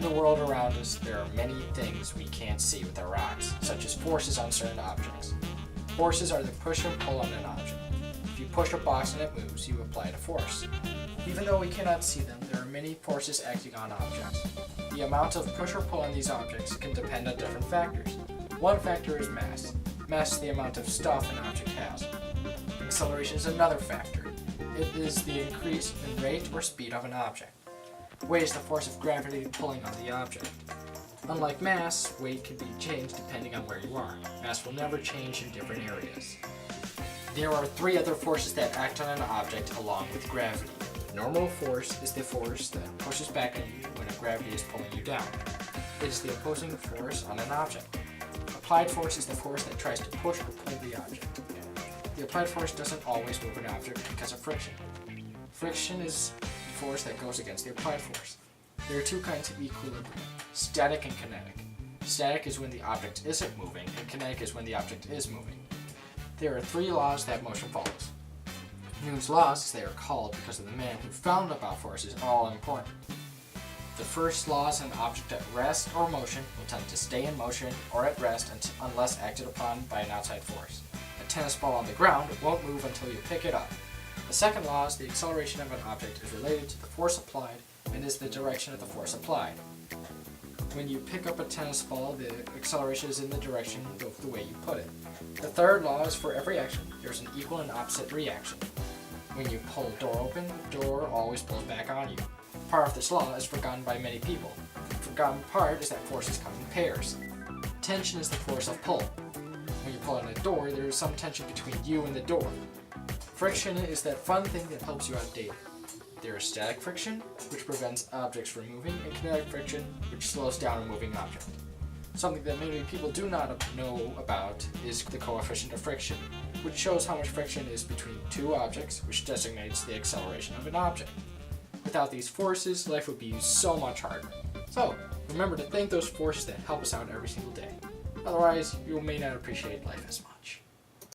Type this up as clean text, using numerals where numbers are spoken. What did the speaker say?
the world around us, there are many things we can't see with our eyes, such as forces on certain objects. Forces are the push and pull on an object. If you push a box and it moves, you apply a force. Even though we cannot see them, there are many forces acting on objects. The amount of push or pull on these objects can depend on different factors. One factor is mass. Mass is the amount of stuff an object has. Acceleration is another factor. It is the increase in rate or speed of an object. Weight is the force of gravity pulling on the object. Unlike mass, weight can be changed depending on where you are. Mass will never change in different areas. There are three other forces that act on an object along with gravity. Normal force is the force that pushes back on you when gravity is pulling you down. It is the opposing force on an object. Applied force is the force that tries to push or pull the object. The applied force doesn't always move an object because of friction. Friction is the force that goes against the applied force. There are two kinds of equilibrium, static and kinetic. Static is when the object isn't moving, and kinetic is when the object is moving. There are three laws that motion follows. Newton's laws, as they are called because of the man who found about forces, are all important. The first law is an object at rest or motion will tend to stay in motion or at rest unless acted upon by an outside force. A tennis ball on the ground won't move until you pick it up. The second law is the acceleration of an object is related to the force applied and is the direction of the force applied. When you pick up a tennis ball, the acceleration is in the direction of the way you put it. The third law is for every action, there's an equal and opposite reaction. When you pull a door open, the door always pulls back on you. Part of this law is forgotten by many people. The forgotten part is that forces come in pairs. Tension is the force of pull. When you pull on a door, there is some tension between you and the door. Friction is that fun thing that helps you out dating. There is static friction, which prevents objects from moving, and kinetic friction, which slows down a moving object. Something that many people do not know about is the coefficient of friction, which shows how much friction is between two objects, which designates the acceleration of an object. Without these forces, life would be so much harder. So, remember to thank those forces that help us out every single day. Otherwise, you may not appreciate life as much.